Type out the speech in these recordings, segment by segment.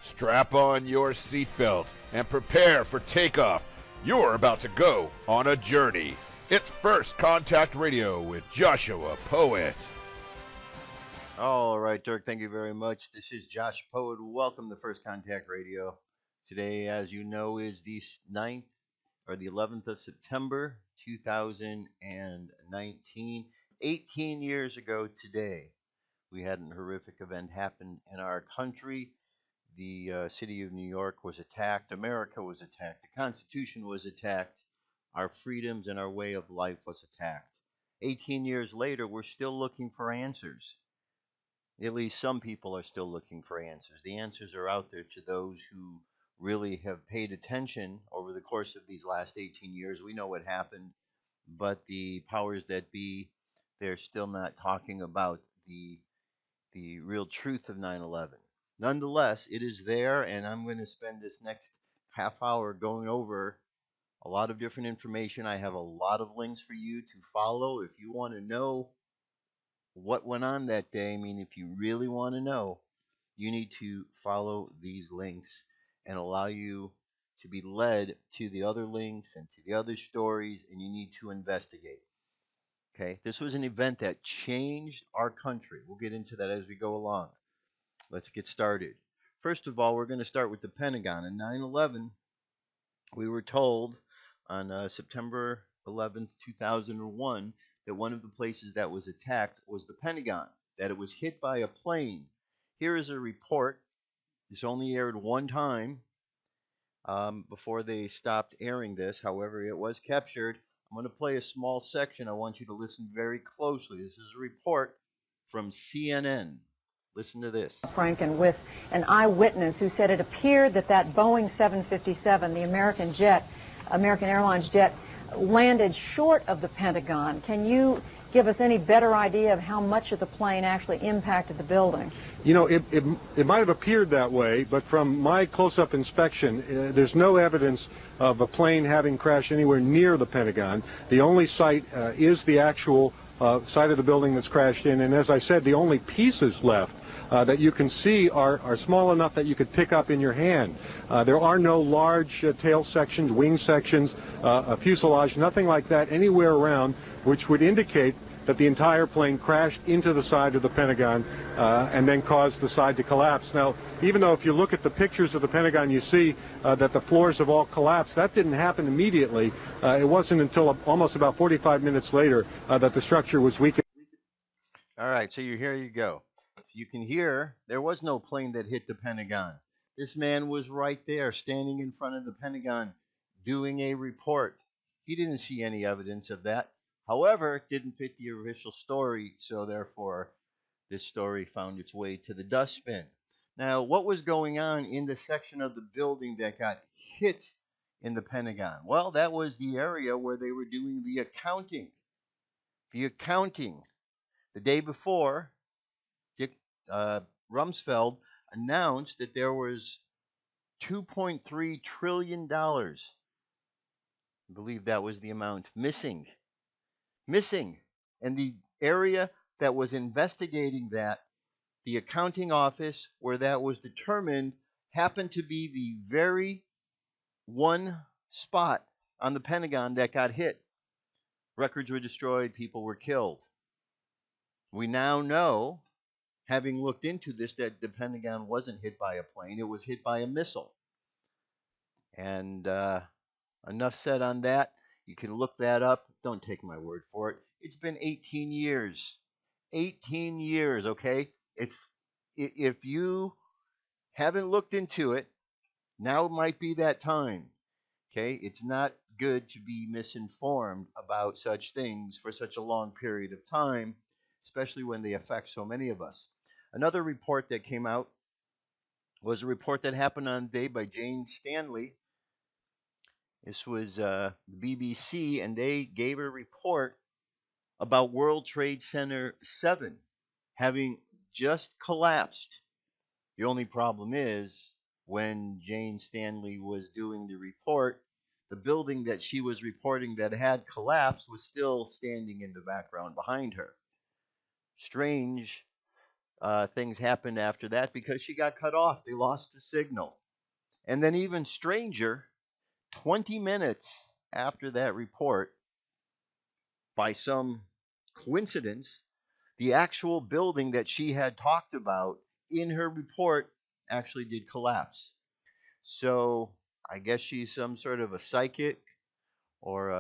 Strap on your seatbelt and prepare for takeoff. You're about to go on a journey. It's First Contact Radio with Joshua Poet. All right, Dirk, thank you very much. This is Josh Poet. Welcome to First Contact Radio. Today, as you know, is the 9th or the 11th of September, 2019. 18 years ago today, we had a horrific event happen in our country. The city of New York was attacked. America was attacked. The Constitution was attacked. Our freedoms and our way of life was attacked. 18 years later, we're still looking for answers. At least some people are still looking for answers. The answers are out there to those who really have paid attention over the course of these last 18 years. We know what happened, but the powers that be, they're still not talking about the real truth of 9/11. Nonetheless, it is there, and I'm going to spend this next half hour going over a lot of different information. I have a lot of links for you to follow if you want to know what went on that day. I mean, if you really want to know, you need to follow these links and allow you to be led to the other links and to the other stories, and you need to investigate. Okay, this was an event that changed our country. We'll get into that as we go along. Let's get started. First of all, we're going to start with the Pentagon. In 9/11, we were told on September 11th, 2001, that one of the places that was attacked was the Pentagon, that it was hit by a plane. Here is a report. This only aired one time before they stopped airing this. However, it was captured. I'm going to play a small section. I want you to listen very closely. This is a report from CNN. Listen to this. Franken, with an eyewitness who said it appeared that Boeing 757, the American Airlines jet, landed short of the Pentagon. Can you give us any better idea of how much of the plane actually impacted the building? You know, it might have appeared that way, but from my close-up inspection, there's no evidence of a plane having crashed anywhere near the Pentagon. The only site is the actual site of the building that's crashed in, and as I said, the only pieces left that you can see are small enough that you could pick up in your hand. There are no large tail sections, wing sections, a fuselage, nothing like that anywhere around, which would indicate that the entire plane crashed into the side of the Pentagon and then caused the side to collapse. Now, even though if you look at the pictures of the Pentagon, you see that the floors have all collapsed, that didn't happen immediately. It wasn't until almost about 45 minutes later that the structure was weakened. All right, so here you go. You can hear there was no plane that hit the Pentagon. This man was right there standing in front of the Pentagon doing a report. He didn't see any evidence of that. However, it didn't fit the official story, so therefore this story found its way to the dustbin. Now, what was going on in the section of the building that got hit in the Pentagon? Well, that was the area where they were doing the accounting. The accounting. The day before, Rumsfeld announced that there was $2.3 trillion. I believe that was the amount missing. And the area that was investigating that, the accounting office where that was determined, happened to be the very one spot on the Pentagon that got hit. Records were destroyed, people were killed. We now know, having looked into this, that the Pentagon wasn't hit by a plane, it was hit by a missile. And enough said on that. You can look that up. Don't take my word for it. It's been 18 years. 18 years, okay? If you haven't looked into it, now might be that time. Okay? It's not good to be misinformed about such things for such a long period of time, especially when they affect so many of us. Another report that came out was a report that happened on the day by Jane Standley. This was the BBC, and they gave a report about World Trade Center 7 having just collapsed. The only problem is, when Jane Standley was doing the report, the building that she was reporting that had collapsed was still standing in the background behind her. Strange things happened after that because she got cut off. They lost the signal. And then, even stranger, 20 minutes after that report, by some coincidence, the actual building that she had talked about in her report actually did collapse. So I guess she's some sort of a psychic or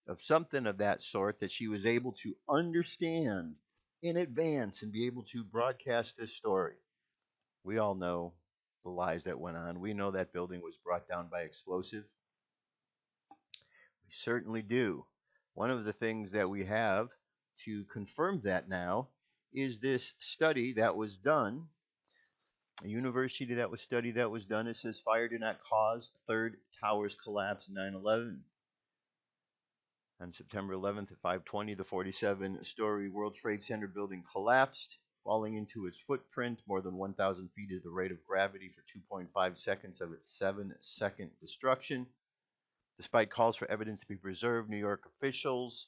of something of that sort that she was able to understand in advance and be able to broadcast this story. We all know the lies that went on. We know that building was brought down by explosive. We certainly do. One of the things that we have to confirm that now is this study that was done, a university that was done. It says fire did not cause third tower's collapse in 9/11. On September 11th at 5:20, the 47-story World Trade Center building collapsed, falling into its footprint more than 1,000 feet at the rate of gravity for 2.5 seconds of its 7-second destruction. Despite calls for evidence to be preserved, New York officials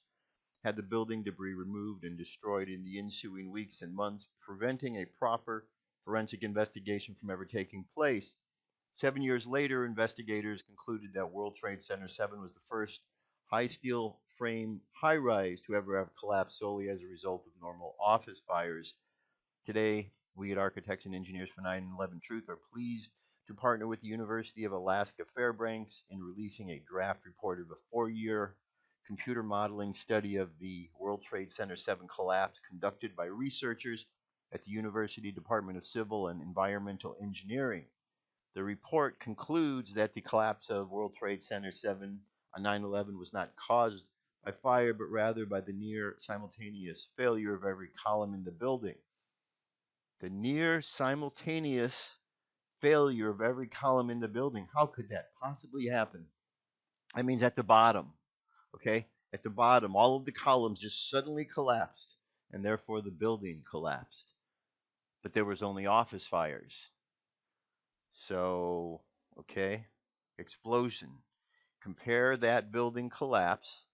had the building debris removed and destroyed in the ensuing weeks and months, preventing a proper forensic investigation from ever taking place. 7 years later, investigators concluded that World Trade Center 7 was the first high steel frame high rise to ever have collapsed solely as a result of normal office fires. Today, we at Architects and Engineers for 9/11 Truth are pleased to partner with the University of Alaska Fairbanks in releasing a draft report of a 4-year computer modeling study of the World Trade Center 7 collapse conducted by researchers at the University Department of Civil and Environmental Engineering. The report concludes that the collapse of World Trade Center 7 on 9/11 was not caused by fire, but rather by the near simultaneous failure of every column in the building. The near simultaneous failure of every column in the building. How could that possibly happen? That means at the bottom, okay? At the bottom, all of the columns just suddenly collapsed, and therefore the building collapsed. But there was only office fires. So, okay, explosion. Compare that building collapse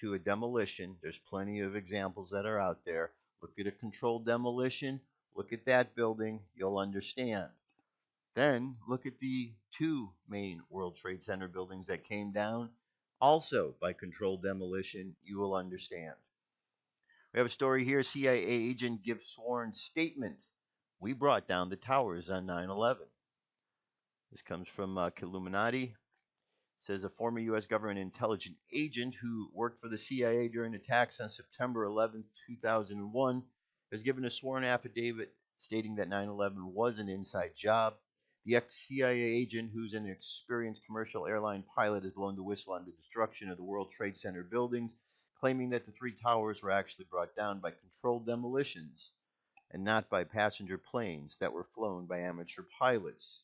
to a demolition. There's plenty of examples that are out there. Look at a controlled demolition. Look at that building. You'll understand. Then look at the two main World Trade Center buildings that came down also by controlled demolition. You will understand. We have a story here. CIA agent gives sworn statement. We brought down the towers on 9/11. This comes from Killuminati. It says a former U.S. government intelligence agent who worked for the CIA during attacks on September 11, 2001, has given a sworn affidavit stating that 9/11 was an inside job. The ex-CIA agent, who's an experienced commercial airline pilot, has blown the whistle on the destruction of the World Trade Center buildings, claiming that the three towers were actually brought down by controlled demolitions and not by passenger planes that were flown by amateur pilots.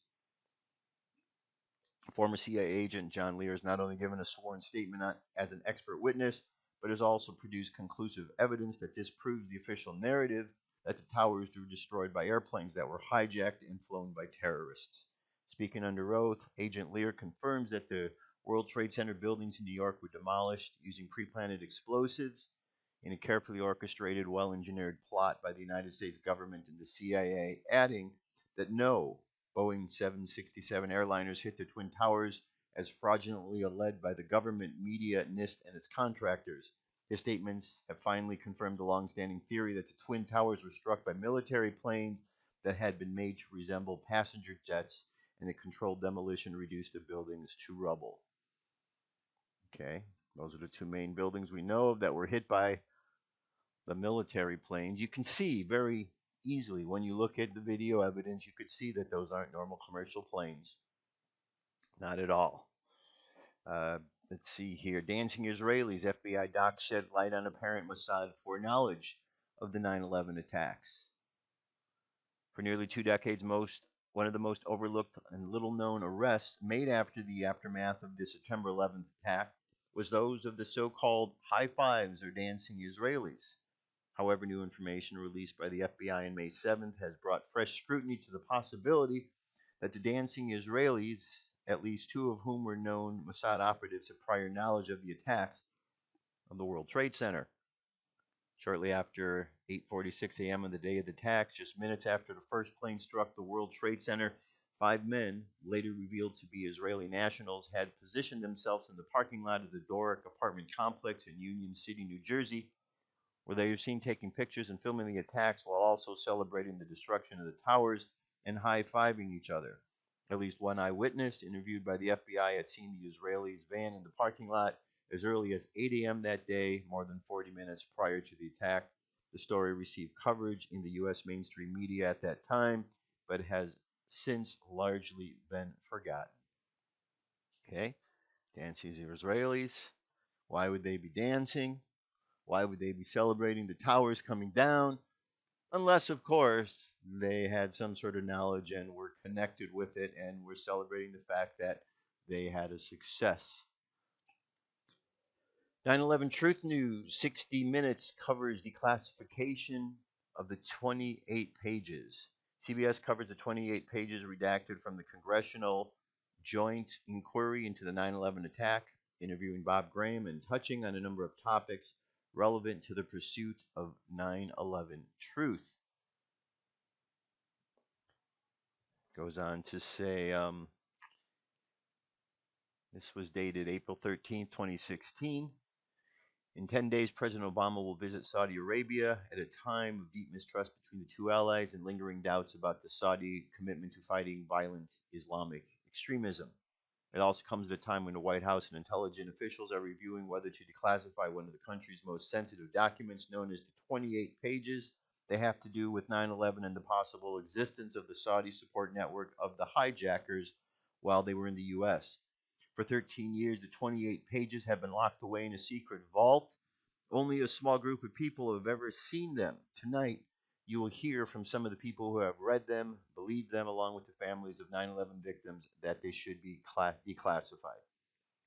Former CIA agent John Lear has not only given a sworn statement as an expert witness, but has also produced conclusive evidence that disproves the official narrative that the towers were destroyed by airplanes that were hijacked and flown by terrorists. Speaking under oath, Agent Lear confirms that the World Trade Center buildings in New York were demolished using pre-planted explosives in a carefully orchestrated, well-engineered plot by the United States government and the CIA, adding that no Boeing 767 airliners hit the Twin Towers as fraudulently alleged by the government, media, NIST, and its contractors. His statements have finally confirmed the long-standing theory that the Twin Towers were struck by military planes that had been made to resemble passenger jets, and a controlled demolition reduced the buildings to rubble. Okay, those are the two main buildings we know of that were hit by the military planes. You can see very easily when you look at the video evidence, you could see that those aren't normal commercial planes. Not at all. Let's see here. Dancing Israelis. FBI doc shed light on apparent Mossad foreknowledge of the 9/11 attacks. For nearly 2 decades, one of the most overlooked and little known arrests made after the aftermath of the September 11th attack was those of the so-called high fives or dancing Israelis. However, new information released by the FBI on May 7th has brought fresh scrutiny to the possibility that the dancing Israelis, at least two of whom were known Mossad operatives, had prior knowledge of the attacks of the World Trade Center. Shortly after 8:46 a.m. on the day of the attacks, just minutes after the first plane struck the World Trade Center, 5 men, later revealed to be Israeli nationals, had positioned themselves in the parking lot of the Doric apartment complex in Union City, New Jersey, where they are seen taking pictures and filming the attacks while also celebrating the destruction of the towers and high-fiving each other. At least one eyewitness, interviewed by the FBI, had seen the Israelis' van in the parking lot as early as 8 a.m. that day, more than 40 minutes prior to the attack. The story received coverage in the U.S. mainstream media at that time, but has since largely been forgotten. Okay, dancing Israelis. Why would they be dancing? Why would they be celebrating the towers coming down? Unless, of course, they had some sort of knowledge and were connected with it and were celebrating the fact that they had a success. 9/11 Truth News, 60 Minutes covers declassification of the 28 pages. CBS covers the 28 pages redacted from the Congressional Joint Inquiry into the 9/11 attack, interviewing Bob Graham and touching on a number of topics relevant to the pursuit of 9/11 truth. Goes on to say, this was dated April 13th, 2016. In 10 days, President Obama will visit Saudi Arabia at a time of deep mistrust between the two allies and lingering doubts about the Saudi commitment to fighting violent Islamic extremism. It also comes at a time when the White House and intelligence officials are reviewing whether to declassify one of the country's most sensitive documents, known as the 28 pages. They have to do with 9/11 and the possible existence of the Saudi support network of the hijackers while they were in the U.S. For 13 years, the 28 pages have been locked away in a secret vault. Only a small group of people have ever seen them. Tonight, you will hear from some of the people who have read them, believe them, along with the families of 9/11 victims, that they should be declassified.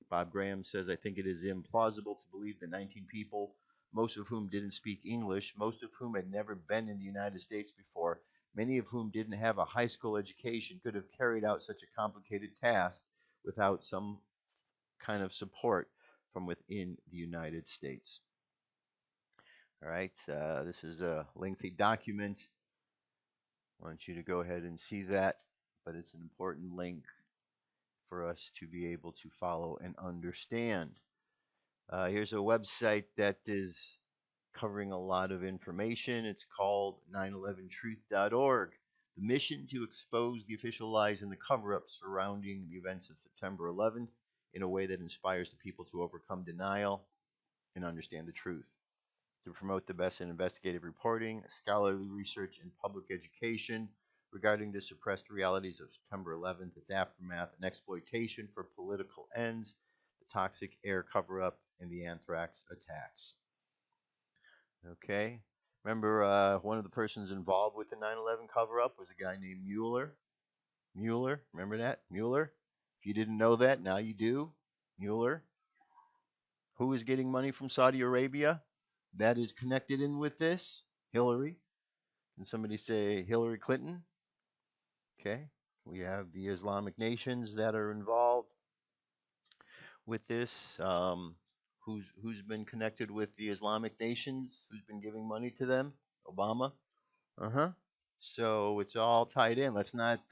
Bob Graham says, I think it is implausible to believe that 19 people, most of whom didn't speak English, most of whom had never been in the United States before, many of whom didn't have a high school education, could have carried out such a complicated task without some kind of support from within the United States. All right, this is a lengthy document. I want you to go ahead and see that, but it's an important link for us to be able to follow and understand. Here's a website that is covering a lot of information. It's called 911truth.org. The mission to expose the official lies and the cover-up surrounding the events of September 11th in a way that inspires the people to overcome denial and understand the truth. To promote the best in investigative reporting, scholarly research, and public education regarding the suppressed realities of September 11th, its aftermath, and exploitation for political ends, the toxic air cover-up, and the anthrax attacks. Okay? Remember, one of the persons involved with the 9/11 cover-up was a guy named Mueller. Mueller, remember that? Mueller? If you didn't know that, now you do. Mueller. Who is getting money from Saudi Arabia? That is connected in with this? Hillary. Can somebody say Hillary Clinton? Okay. We have the Islamic nations that are involved with this. Who's been connected with the Islamic nations? Who's been giving money to them? Obama. Uh-huh. So it's all tied in. Let's not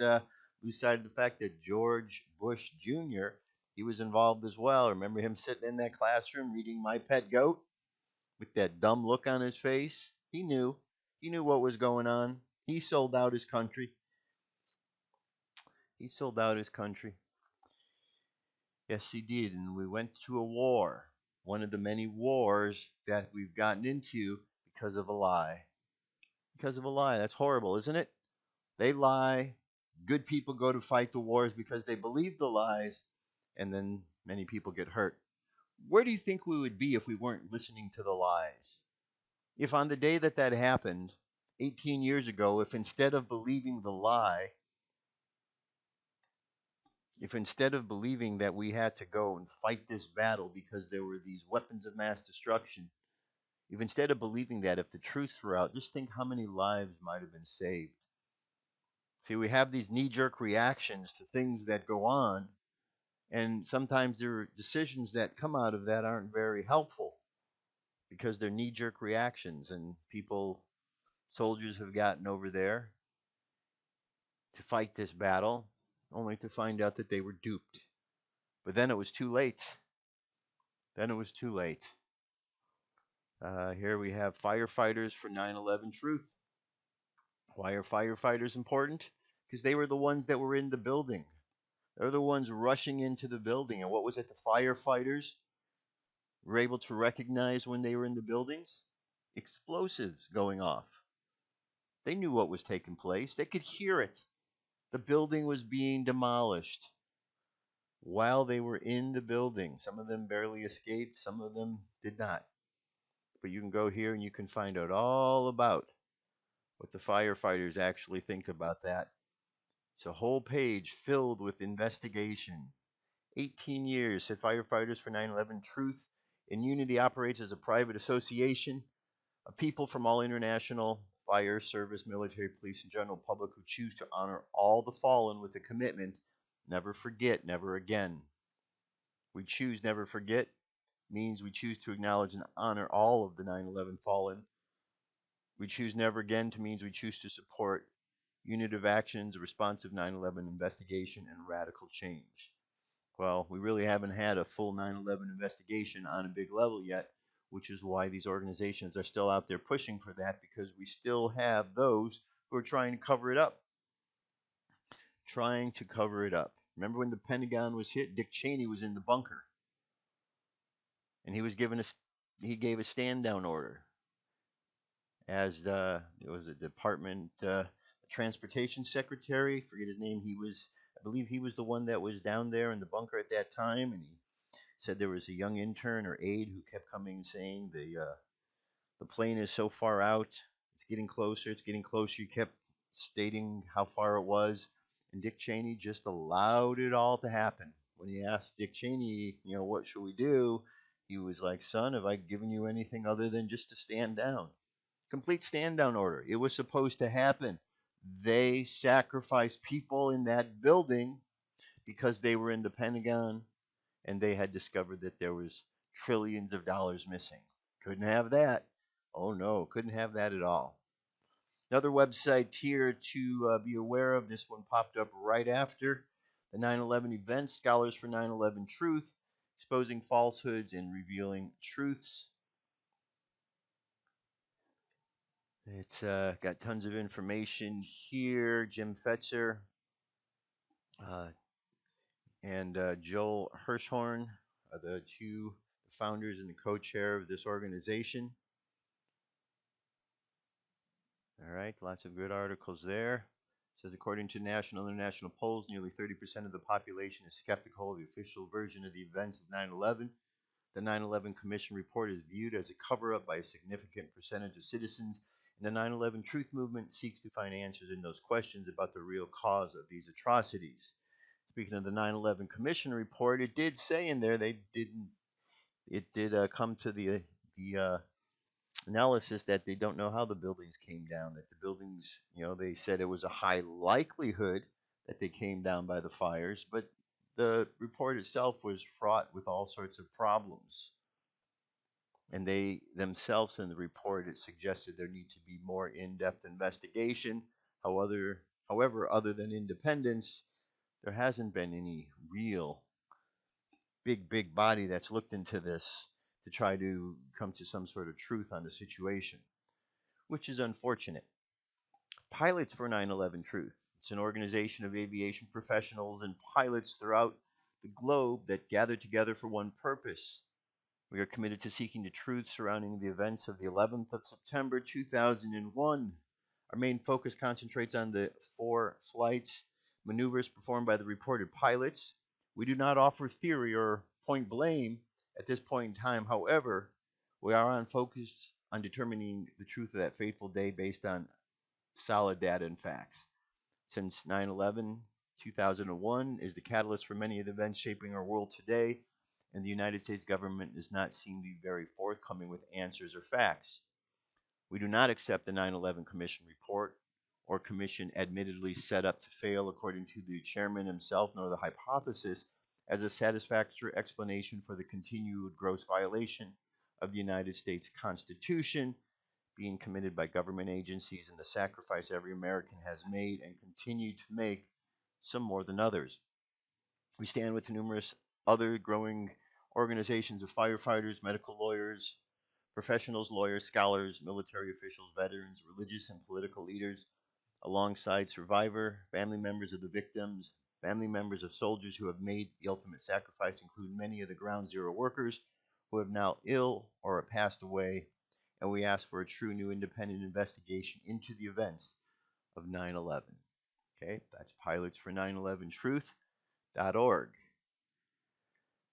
lose sight of the fact that George Bush Jr., he was involved as well. Remember him sitting in that classroom reading My Pet Goat with that dumb look on his face? He knew. He knew what was going on. He sold out his country. He sold out his country. Yes, he did. And we went to a war. One of the many wars that we've gotten into because of a lie. Because of a lie. That's horrible, isn't it? They lie. Good people go to fight the wars because they believe the lies, and then many people get hurt. Where do you think we would be if we weren't listening to the lies? If on the day that that happened, 18 years ago, if instead of believing the lie, if instead of believing that we had to go and fight this battle because there were these weapons of mass destruction, if instead of believing that, if the truths were out, just think how many lives might have been saved. See, we have these knee-jerk reactions to things that go on, and sometimes there are decisions that come out of that aren't very helpful because they're knee-jerk reactions, and people soldiers have gotten over there to fight this battle, only to find out that they were duped. But then it was too late. Then it was too late. Here we have firefighters for 9/11 truth. Why are firefighters important? Because they were the ones that were in the building. They're the ones rushing into the building. And what was it the firefighters were able to recognize when they were in the buildings? Explosives going off. They knew what was taking place. They could hear it. The building was being demolished while they were in the building. Some of them barely escaped, some of them did not. But you can go here and you can find out all about what the firefighters actually think about that. It's a whole page filled with investigation. 18 years, said Firefighters for 9/11 Truth. In Unity operates as a private association of people from all international fire service, military, police, and general public who choose to honor all the fallen with a commitment, never forget, never again. We choose never forget means we choose to acknowledge and honor all of the 9/11 fallen. We choose never again to means we choose to support unitive actions, responsive 9/11 investigation, and radical change. Well, we really haven't had a full 9/11 investigation on a big level yet, which is why these organizations are still out there pushing for that, because we still have those who are trying to cover it up. Trying to cover it up. Remember when the Pentagon was hit? Dick Cheney was in the bunker, and he gave a stand down order as it was a department transportation secretary. Forget his name. I believe he was the one that was down there in the bunker at that time, and he said there was a young intern or aide who kept coming saying the plane is so far out, it's getting closer, it's getting closer. He kept stating how far it was, and Dick Cheney just allowed it all to happen. When he asked Dick Cheney, what should we do? He was like, son, have I given you anything other than just to stand down? Complete stand down order. It was supposed to happen. They sacrificed people in that building because they were in the Pentagon and they had discovered that there was trillions of dollars missing. Couldn't have that. Oh no, couldn't have that at all. Another website here to be aware of. This one popped up right after the 9/11 events. Scholars for 9/11 Truth, exposing falsehoods and revealing truths. It's got tons of information here. Jim Fetzer and Joel Hirschhorn are the two founders and the co-chair of this organization. All right, lots of good articles there. It says, according to national and international polls, nearly 30% of the population is skeptical of the official version of the events of 9/11. The 9/11 Commission report is viewed as a cover-up by a significant percentage of citizens, and the 9/11 Truth Movement seeks to find answers in those questions about the real cause of these atrocities. Speaking of the 9/11 Commission report, it did say in there it did come to the analysis that they don't know how the buildings came down. That the buildings, they said it was a high likelihood that they came down by the fires, but the report itself was fraught with all sorts of problems. And they themselves in the report, it suggested there need to be more in-depth investigation. However, other than independence, there hasn't been any real big body that's looked into this to try to come to some sort of truth on the situation, which is unfortunate. Pilots for 9/11 Truth. It's an organization of aviation professionals and pilots throughout the globe that gather together for one purpose. We are committed to seeking the truth surrounding the events of the 11th of September 2001. Our main focus concentrates on the 4 flights, maneuvers performed by the reported pilots. We do not offer theory or point blame at this point in time. However, we are on focus on determining the truth of that fateful day based on solid data and facts. Since 9/11, 2001 is the catalyst for many of the events shaping our world today, and the United States government does not seem to be very forthcoming with answers or facts. We do not accept the 9/11 Commission report or commission admittedly set up to fail according to the chairman himself, nor the hypothesis as a satisfactory explanation for the continued gross violation of the United States Constitution, being committed by government agencies and the sacrifice every American has made and continue to make, some more than others. We stand with numerous other growing organizations of firefighters, medical lawyers, professionals, lawyers, scholars, military officials, veterans, religious and political leaders, alongside survivor, family members of the victims, family members of soldiers who have made the ultimate sacrifice, include many of the ground zero workers who have now ill or have passed away, and we ask for a true new independent investigation into the events of 9/11. Okay, that's pilotsfor911truth.org.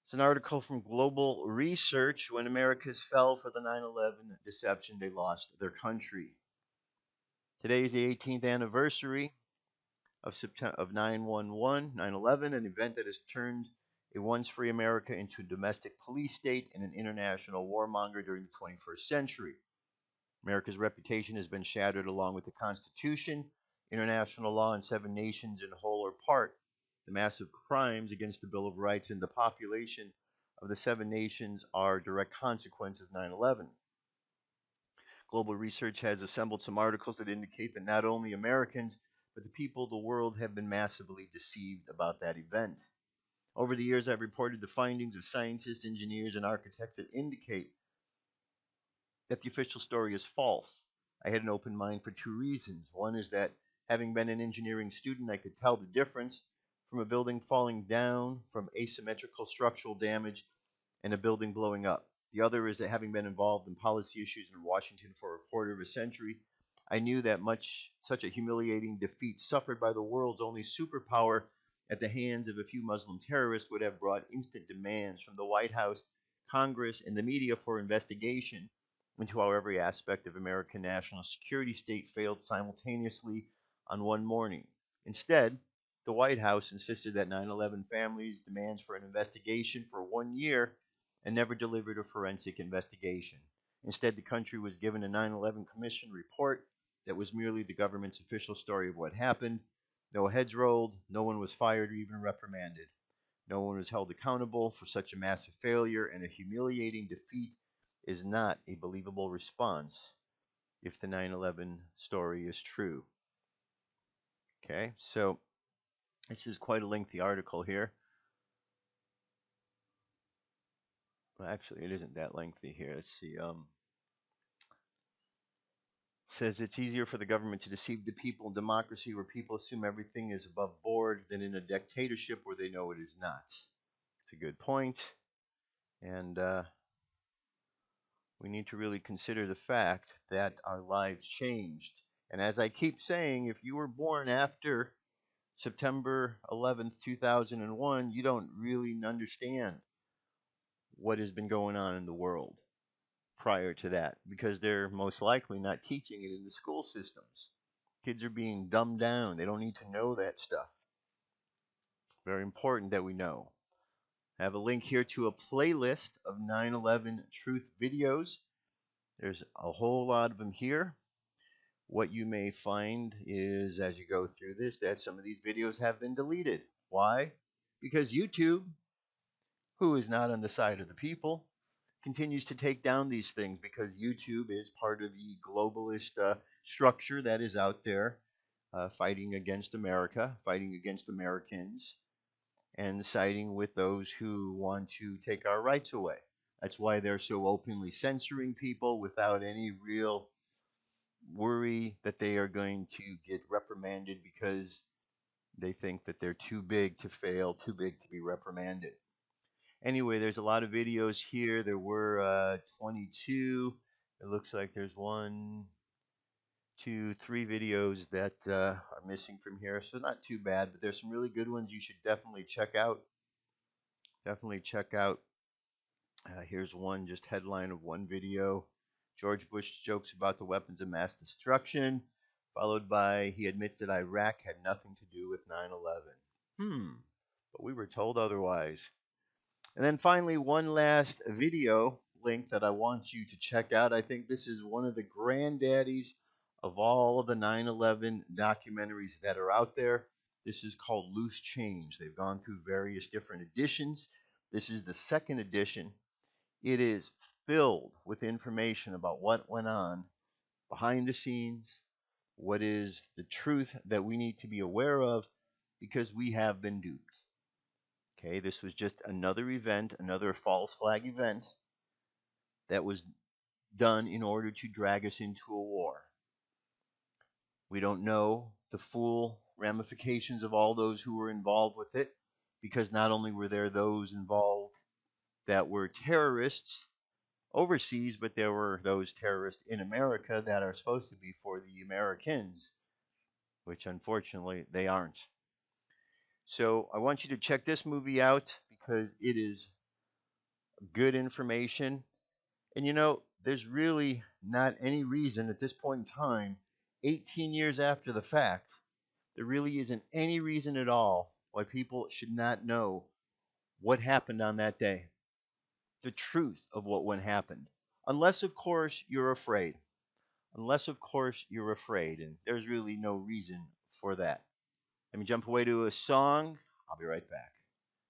It's an article from Global Research. When Americans fell for the 9/11 deception, they lost their country. Today is the 18th anniversary of September of 9/11, an event that has turned a once free America into a domestic police state and an international warmonger during the 21st century. America's reputation has been shattered along with the Constitution, international law, and seven nations in whole or part. The massive crimes against the Bill of Rights and the population of the seven nations are a direct consequence of 9/11. Global Research has assembled some articles that indicate that not only Americans, but the people of the world have been massively deceived about that event. Over the years, I've reported the findings of scientists, engineers, and architects that indicate that the official story is false. I had an open mind for two reasons. One is that, having been an engineering student, I could tell the difference from a building falling down from asymmetrical structural damage and a building blowing up. The other is that, having been involved in policy issues in Washington for a quarter of a century, I knew that such a humiliating defeat suffered by the world's only superpower at the hands of a few Muslim terrorists would have brought instant demands from the White House, Congress, and the media for investigation into how every aspect of American national security state failed simultaneously on one morning. Instead, the White House insisted that 9/11 families' demands for an investigation for 1 year and never delivered a forensic investigation. Instead, the country was given a 9/11 Commission report that was merely the government's official story of what happened. No heads rolled, no one was fired or even reprimanded. No one was held accountable for such a massive failure, and a humiliating defeat is not a believable response if the 9/11 story is true. Okay, so this is quite a lengthy article here. Well, actually, it isn't that lengthy here. Let's see. Says it's easier for the government to deceive the people in democracy where people assume everything is above board than in a dictatorship where they know it is not. It's a good point. And we need to really consider the fact that our lives changed. And as I keep saying, if you were born after September 11th, 2001, you don't really understand what has been going on in the world prior to that, because they're most likely not teaching it in the school systems. Kids are being dumbed down. They don't need to know that stuff. Very important that we know. I have a link here to a playlist of 9/11 truth videos. There's a whole lot of them here. What you may find is, as you go through this, that some of these videos have been deleted. Why? Because YouTube, who is not on the side of the people, continues to take down these things, because YouTube is part of the globalist structure that is out there, fighting against America, fighting against Americans, and siding with those who want to take our rights away. That's why they're so openly censoring people without any real worry that they are going to get reprimanded, because they think that they're too big to fail, too big to be reprimanded. Anyway, there's a lot of videos here. There were 22. It looks like there's 1, 2, 3 videos that are missing from here. So not too bad, but there's some really good ones you should definitely check out. Definitely check out. Here's one, just headline of one video. George Bush jokes about the weapons of mass destruction, followed by he admits that Iraq had nothing to do with 9/11. But we were told otherwise. And then finally, one last video link that I want you to check out. I think this is one of the granddaddies of all of the 9/11 documentaries that are out there. This is called Loose Change. They've gone through various different editions. This is the second edition. It is filled with information about what went on behind the scenes, what is the truth that we need to be aware of, because we have been duped. Okay, this was just another event, another false flag event that was done in order to drag us into a war. We don't know the full ramifications of all those who were involved with it, because not only were there those involved that were terrorists overseas, but there were those terrorists in America that are supposed to be for the Americans, which unfortunately they aren't. So I want you to check this movie out because it is good information. And there's really not any reason at this point in time, 18 years after the fact, there really isn't any reason at all why people should not know what happened on that day, the truth of what went happened. Unless, of course, you're afraid. Unless, of course, you're afraid. And there's really no reason for that. Let me jump away to a song. I'll be right back.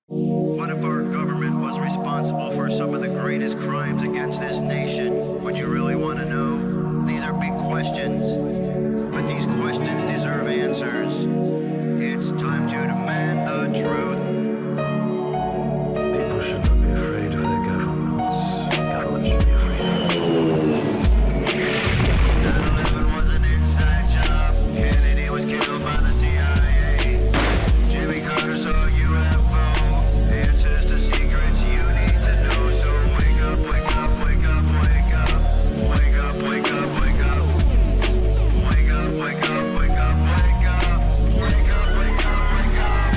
What if our government was responsible for some of the greatest crimes against this nation? Would you really want to know? These are big questions, but these questions deserve answers. It's time to demand the truth. People should not be afraid of their governments. Governments should be afraid. 9/11 was an inside job. Kennedy was killed by the CIA. Jimmy Carter saw a UFO. Answers to secrets you need to know. So wake up, wake up, wake up, wake up. Wake up, wake up, wake up. Wake up, wake up, wake up, wake up. Wake up, wake up, wake up.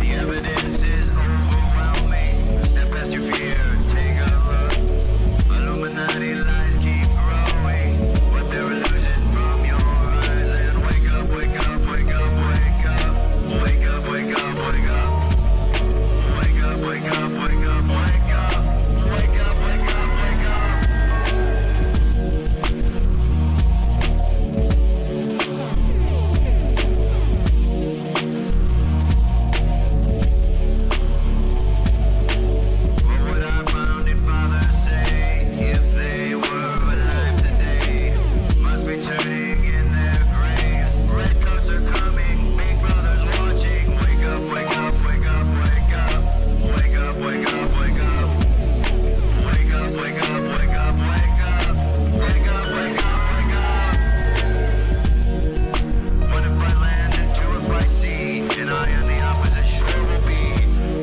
The evidence is overwhelming. Step past your fear, take a look. Illuminati lies keep growing, but they're illusion from your eyes. And wake up, wake up, wake up, wake up. Wake up, wake up, wake up. Wake up, wake up, wake up, wake up. Wake up, wake up, wake up. What would our founding fathers say if they were alive today? Must be turning in their graves. Redcoats are coming, Big Brother's watching. Wake up, wake up, wake up, wake up. Wake up, wake up, wake up. Wake up, wake up, wake up, wake up. Wake up, wake up, wake up. What if by land and two if by sea? And I on the opposite shore will be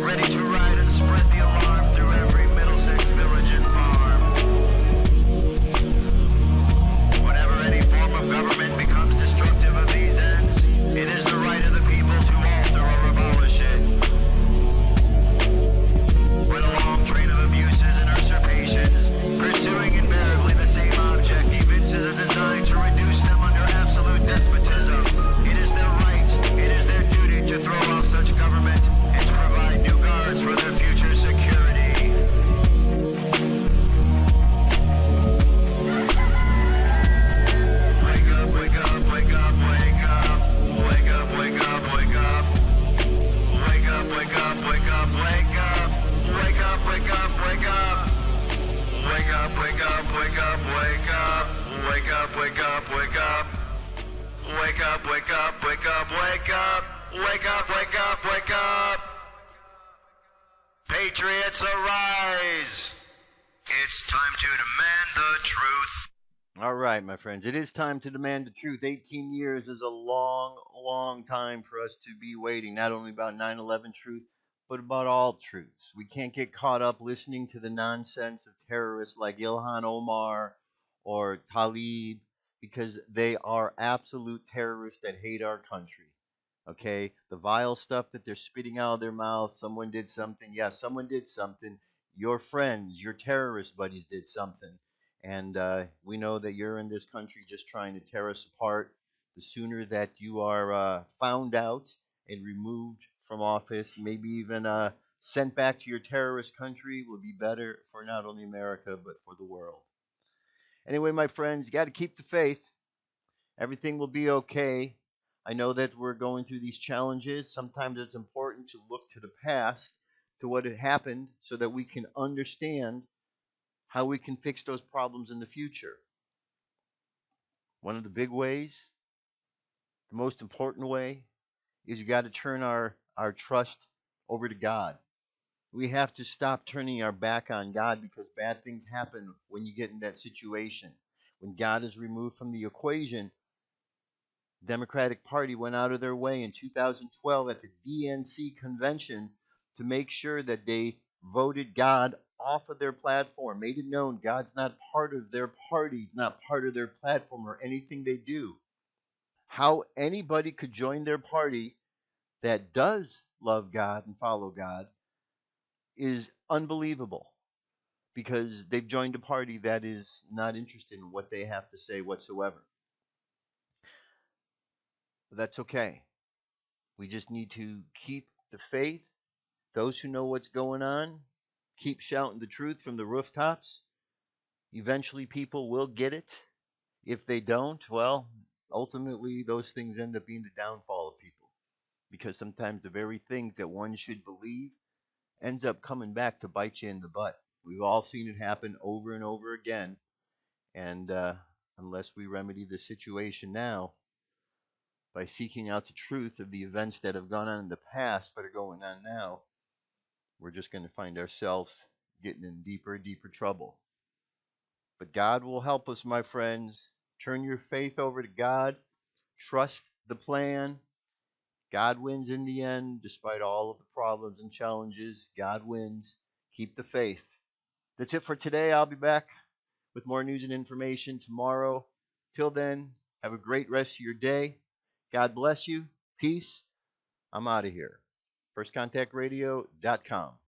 ready to ride and spread the alarm through every Middlesex village and farm. Whenever any form of government becomes destructive of these ends, it is the right of the people to alter or abolish it. When a long train of abuses and usurpations, pursuing invariably the same object, evinces a design to reduce them under absolute despotism, it is their right, it is their duty to throw off such government and to provide new guards for their future security. Wake up, wake up, wake up, wake up. Wake up, wake up, wake up. Wake up, wake up, wake up, wake up. Wake up, wake up, wake up. Wake up, wake up, wake up, wake up. Wake up, wake up, wake up. Wake up, wake up, wake up, wake up. Wake up, wake up, wake up. Patriots arise. It's time to demand the truth. All right, my friends, it is time to demand the truth. 18 years is a long, long time for us to be waiting, not only about 9/11 truth, but about all truths. We can't get caught up listening to the nonsense of terrorists like Ilhan Omar or Talib, because they are absolute terrorists that hate our country. Okay? The vile stuff that they're spitting out of their mouth, someone did something. Yes, someone did something. Your friends, your terrorist buddies did something. And we know that you're in this country just trying to tear us apart. The sooner that you are found out and removed from office, maybe even sent back to your terrorist country, will be better for not only America, but for the world. Anyway, my friends, you got to keep the faith. Everything will be okay. I know that we're going through these challenges. Sometimes it's important to look to the past, to what had happened, so that we can understand how we can fix those problems in the future. One of the big ways, the most important way, is you got to turn our trust over to God. We have to stop turning our back on God, because bad things happen when you get in that situation. When God is removed from the equation, Democratic Party went out of their way in 2012 at the DNC convention to make sure that they voted God off of their platform, made it known God's not part of their party, He's not part of their platform or anything they do. How anybody could join their party that does love God and follow God is unbelievable, because they've joined a party that is not interested in what they have to say whatsoever. But that's okay. We just need to keep the faith. Those who know what's going on, keep shouting the truth from the rooftops. Eventually, people will get it. If they don't, well, ultimately, those things end up being the downfall of people. Because sometimes the very things that one should believe ends up coming back to bite you in the butt. We've all seen it happen over and over again. And unless we remedy the situation now by seeking out the truth of the events that have gone on in the past but are going on now, we're just going to find ourselves getting in deeper and deeper trouble. But God will help us, my friends. Turn your faith over to God. Trust the plan. God wins in the end, despite all of the problems and challenges. God wins. Keep the faith. That's it for today. I'll be back with more news and information tomorrow. Till then, have a great rest of your day. God bless you. Peace. I'm out of here. FirstContactRadio.com.